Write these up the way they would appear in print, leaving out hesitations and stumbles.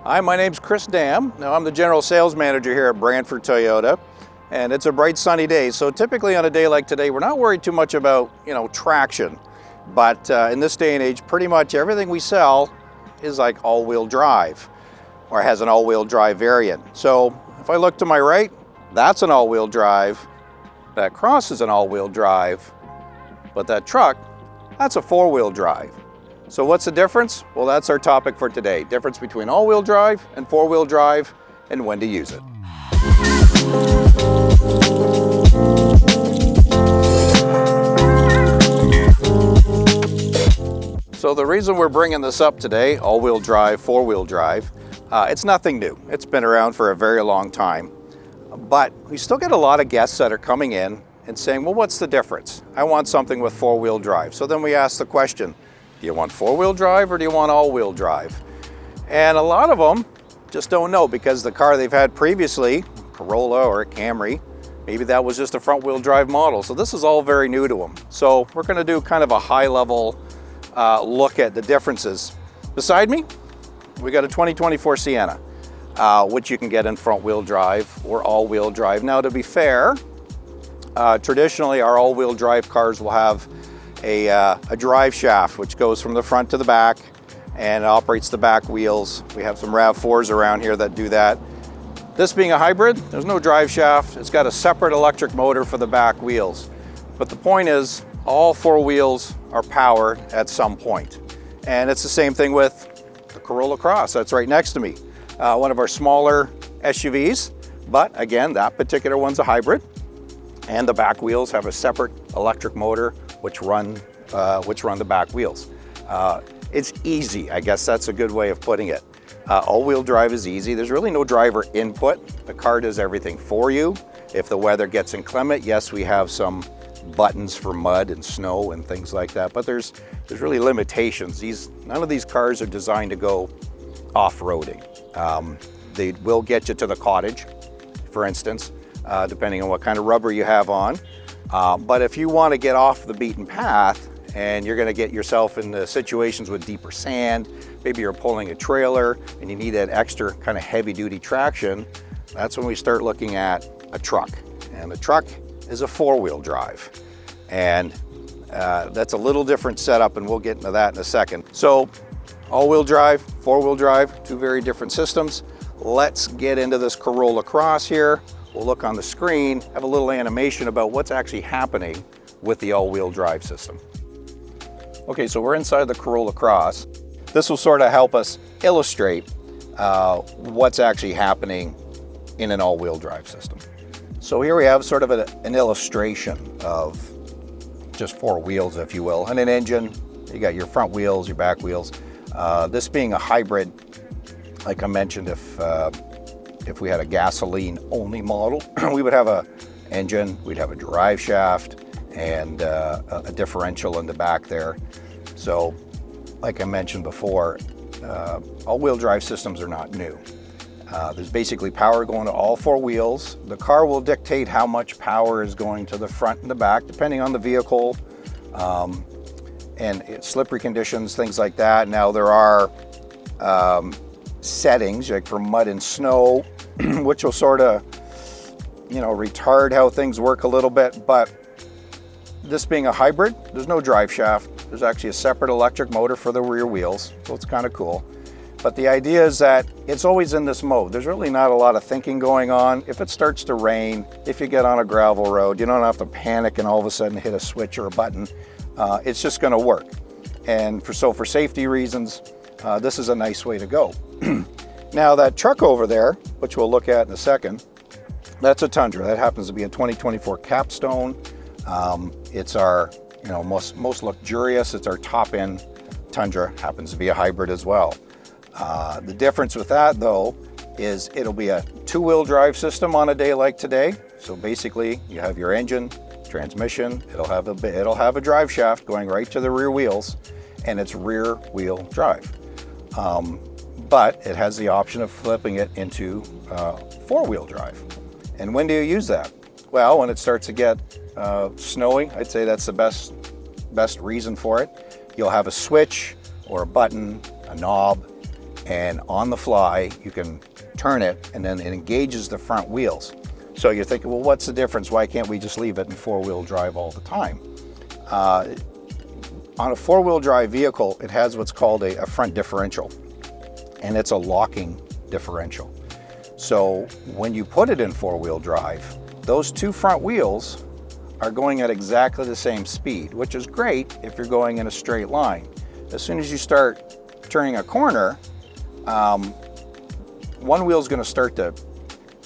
Hi, my name's Chris Dam. Now I'm the General Sales Manager here at Brantford Toyota, and it's a bright sunny day. So typically on a day like today, we're not worried too much about, traction. But in this day and age, pretty much everything we sell is like all-wheel drive or has an all-wheel drive variant. So if I look to my right, that's an all-wheel drive. That Cross is an all-wheel drive, but that truck, that's a four-wheel drive. So what's the difference? Well, that's our topic for today. Difference between all-wheel drive and four-wheel drive and when to use it. So the reason we're bringing this up today, all-wheel drive, four-wheel drive, it's nothing new. It's been around for a very long time. But we still get a lot of guests that are coming in and saying, well, what's the difference? I want something with four-wheel drive. So then we ask the question, do you want four-wheel drive or do you want all-wheel drive? And a lot of them just don't know because the car they've had previously, Corolla or a Camry, maybe that was just a front-wheel drive model. So this is all very new to them. So we're going to do kind of a high-level look at the differences. Beside me, we got a 2024 Sienna, which you can get in front-wheel drive or all-wheel drive. Now, to be fair, traditionally our all-wheel drive cars will have a drive shaft which goes from the front to the back and operates the back wheels. We have some RAV4s around here that do that. This being a hybrid, there's no drive shaft. It's got a separate electric motor for the back wheels. But the point is, all four wheels are powered at some point. And it's the same thing with the Corolla Cross that's right next to me. One of our smaller SUVs, but again, that particular one's a hybrid. And the back wheels have a separate electric motor which run the back wheels. It's easy, I guess that's a good way of putting it. All-wheel drive is easy. There's really no driver input. The car does everything for you. If the weather gets inclement, yes, we have some buttons for mud and snow and things like that, but there's really limitations. None of these cars are designed to go off-roading. They will get you to the cottage, for instance, depending on what kind of rubber you have on. But if you want to get off the beaten path and you're going to get yourself into situations with deeper sand, maybe you're pulling a trailer and you need that extra kind of heavy duty traction, that's when we start looking at a truck. And the truck is a four-wheel drive. And that's a little different setup, and we'll get into that in a second. So all-wheel drive, four-wheel drive, two very different systems. Let's get into this Corolla Cross here. We'll look on the screen, have a little animation about what's actually happening with the all-wheel drive system. Okay, so we're inside the Corolla Cross. This will sort of help us illustrate what's actually happening in an all-wheel drive system. So here we have sort of an illustration of just four wheels, if you will, and an engine. You got your front wheels, your back wheels. This being a hybrid, like I mentioned, if we had a gasoline-only model, we would have an engine, we'd have a drive shaft, and a differential in the back there. So, like I mentioned before, all-wheel drive systems are not new. There's basically power going to all four wheels. The car will dictate how much power is going to the front and the back, depending on the vehicle, and slippery conditions, things like that. Now, there are settings like for mud and snow, which will sort of, retard how things work a little bit. But this being a hybrid, there's no drive shaft. There's actually a separate electric motor for the rear wheels, so it's kind of cool. But the idea is that it's always in this mode. There's really not a lot of thinking going on. If it starts to rain, if you get on a gravel road, you don't have to panic and all of a sudden hit a switch or a button. It's just going to work. And for safety reasons, this is a nice way to go. Now that truck over there, which we'll look at in a second, that's a Tundra. That happens to be a 2024 Capstone. It's our, most luxurious. It's our top-end Tundra. Happens to be a hybrid as well. The difference with that, though, is it'll be a two-wheel drive system on a day like today. So basically, you have your engine, transmission. It'll have a drive shaft going right to the rear wheels, and it's rear-wheel drive. But it has the option of flipping it into four-wheel drive. And when do you use that? Well, when it starts to get snowing, I'd say that's the best reason for it. You'll have a switch or a button, a knob, and on the fly you can turn it, and then it engages the front wheels. So you're thinking, well, what's the difference? Why can't we just leave it in four-wheel drive all the time? On a four-wheel drive vehicle, it has what's called a front differential, and it's a locking differential. So when you put it in four-wheel drive, those two front wheels are going at exactly the same speed, which is great if you're going in a straight line. As soon as you start turning a corner, one wheel is going to start to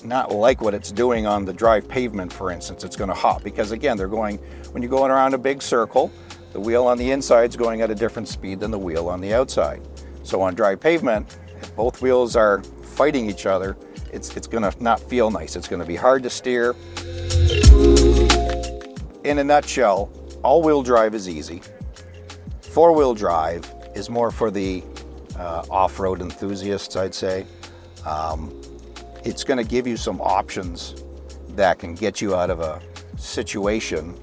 not like what it's doing on the drive pavement, for instance. It's going to hop because, again, when you're going around a big circle, the wheel on the inside is going at a different speed than the wheel on the outside. So on dry pavement, if both wheels are fighting each other, it's going to not feel nice. It's going to be hard to steer. In a nutshell, all-wheel drive is easy. Four-wheel drive is more for the off-road enthusiasts, I'd say. It's going to give you some options that can get you out of a situation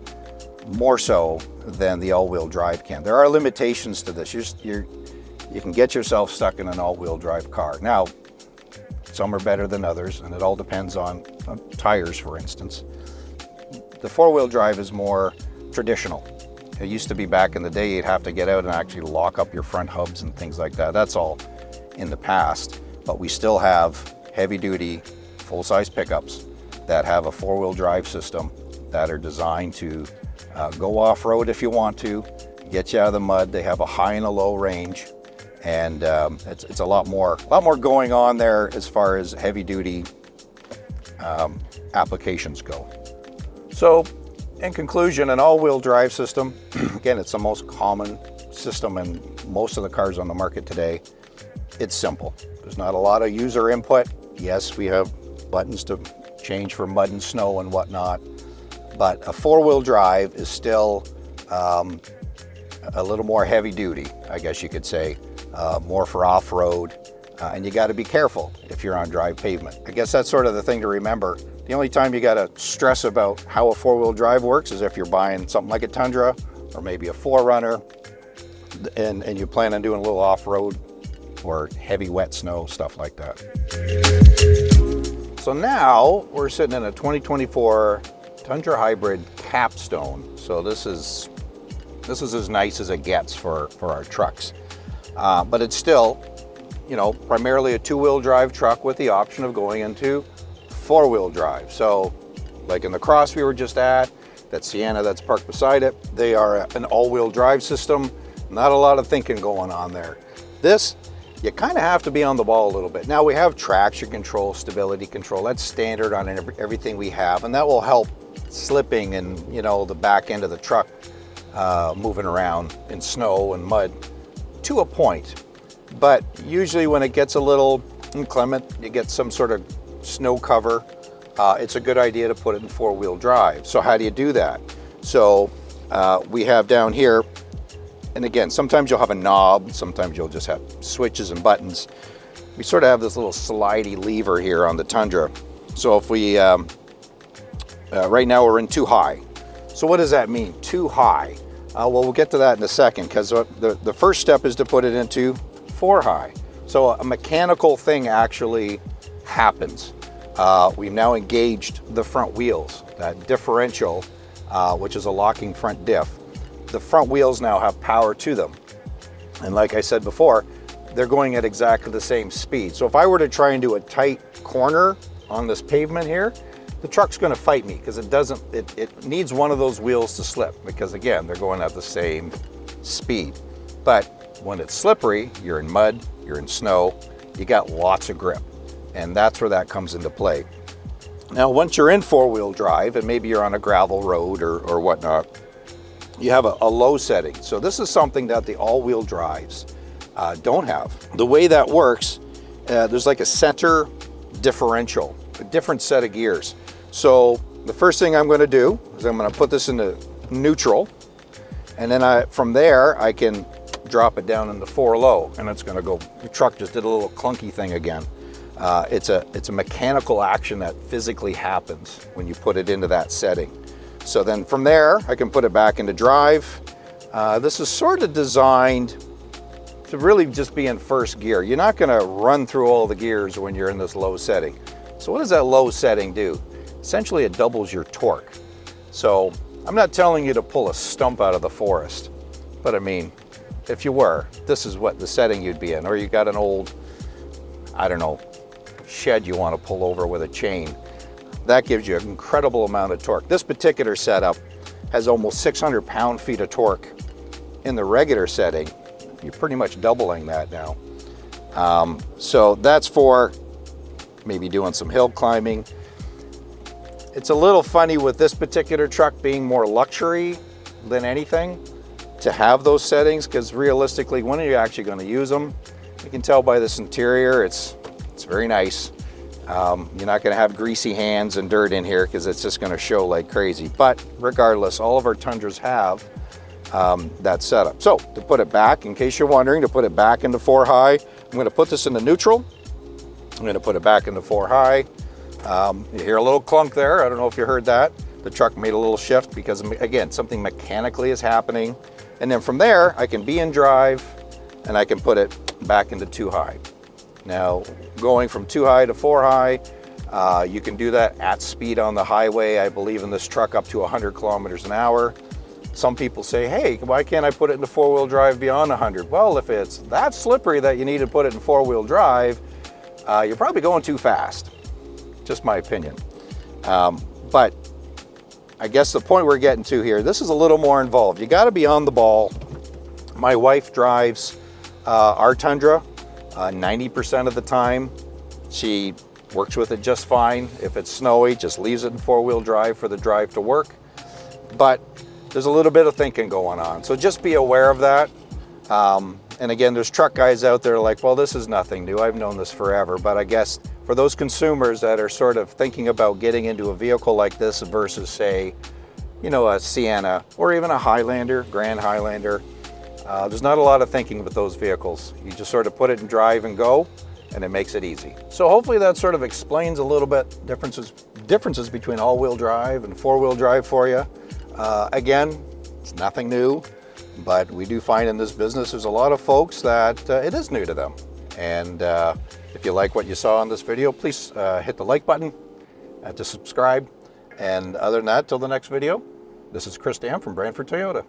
more so than the all-wheel drive can. There are limitations to this. You can get yourself stuck in an all-wheel drive car. Now, some are better than others, and it all depends on tires, for instance. The four-wheel drive is more traditional. It used to be back in the day you'd have to get out and actually lock up your front hubs and things like that. That's all in the past, but we still have heavy-duty, full-size pickups that have a four-wheel drive system that are designed to go off-road if you want to, get you out of the mud. They have a high and a low range, and it's a lot more going on there as far as heavy-duty applications go. So, in conclusion, an all-wheel drive system, again, it's the most common system in most of the cars on the market today. It's simple. There's not a lot of user input. Yes, we have buttons to change for mud and snow and whatnot, but a four-wheel drive is still a little more heavy-duty, I guess you could say, more for off-road, and you got to be careful if you're on dry pavement. I guess that's sort of the thing to remember. The only time you got to stress about how a four-wheel drive works is if you're buying something like a Tundra or maybe a 4Runner, and you plan on doing a little off-road or heavy wet snow, stuff like that. So now we're sitting in a 2024 Tundra Hybrid Capstone. So this is as nice as it gets for our trucks. But it's still, primarily a two-wheel drive truck with the option of going into four-wheel drive. So like in the Cross we were just at, that Sienna that's parked beside it, they are an all-wheel drive system. Not a lot of thinking going on there. This, you kind of have to be on the ball a little bit. Now we have traction control, stability control. That's standard on everything we have, and that will help slipping and the back end of the truck moving around in snow and mud to a point. But usually when it gets a little inclement, you get some sort of snow cover, it's a good idea to put it in four-wheel drive. So how do you do that? So we have down here, and again, sometimes you'll have a knob, sometimes you'll just have switches and buttons. We sort of have this little slidey lever here on the Tundra. So if we, right now we're in too high. So what does that mean, too high? Well, we'll get to that in a second, because the first step is to put it into 4 high. So a mechanical thing actually happens. We've now engaged the front wheels, that differential, which is a locking front diff. The front wheels now have power to them. And like I said before, they're going at exactly the same speed. So if I were to try and do a tight corner on this pavement here, the truck's going to fight me, because it needs one of those wheels to slip, because again, they're going at the same speed. But when it's slippery, you're in mud, you're in snow, you got lots of grip. And that's where that comes into play. Now, once you're in four-wheel drive, and maybe you're on a gravel road or whatnot, you have a low setting. So this is something that the all-wheel drives don't have. The way that works, there's like a center differential, a different set of gears. So the first thing I'm going to do is I'm going to put this into neutral, and then from there I can drop it down into 4 low, and it's going to go. The truck just did a little clunky thing again. It's a mechanical action that physically happens when you put it into that setting. So then from there, I can put it back into drive. This is sort of designed to really just be in first gear. You're not going to run through all the gears when you're in this low setting. So what does that low setting do? Essentially, it doubles your torque. So I'm not telling you to pull a stump out of the forest, but I mean, if you were, this is what the setting you'd be in. Or you got an old, I don't know, shed you want to pull over with a chain. That gives you an incredible amount of torque. This particular setup has almost 600 pound-feet of torque. In the regular setting, you're pretty much doubling that now. So that's for maybe doing some hill climbing. It's a little funny with this particular truck being more luxury than anything to have those settings, because realistically, when are you actually going to use them? You can tell by this interior, it's very nice. You're not going to have greasy hands and dirt in here because it's just going to show like crazy. But regardless, all of our Tundras have that setup. So to put it back, in case you're wondering, to put it back into 4 high, I'm going to put this into neutral. I'm going to put it back into 4 high. You hear a little clunk there. I don't know if you heard that. The truck made a little shift because, again, something mechanically is happening. And then from there, I can be in drive and I can put it back into 2 high. Now, going from 2 high to 4 high, you can do that at speed on the highway. I believe in this truck up to 100 kilometers an hour. Some people say, hey, why can't I put it into 4-wheel drive beyond 100? Well, if it's that slippery that you need to put it in 4-wheel drive, you're probably going too fast. Just my opinion. But I guess the point we're getting to here, this is a little more involved. You got to be on the ball. My wife drives our Tundra 90% of the time. She works with it just fine. If it's snowy, just leaves it in 4-wheel drive for the drive to work. But there's a little bit of thinking going on. So just be aware of that. And again, there's truck guys out there like, well, this is nothing new. I've known this forever. But I guess for those consumers that are sort of thinking about getting into a vehicle like this versus, say, you know, a Sienna or even a Highlander, Grand Highlander, there's not a lot of thinking with those vehicles. You just sort of put it in drive and go, and it makes it easy. So hopefully that sort of explains a little bit differences between all-wheel drive and 4-wheel drive for you. Again, it's nothing new. But we do find in this business, there's a lot of folks that it is new to them. And if you like what you saw in this video, please hit the like button to subscribe. And other than that, till the next video, this is Chris Dam from Brantford Toyota.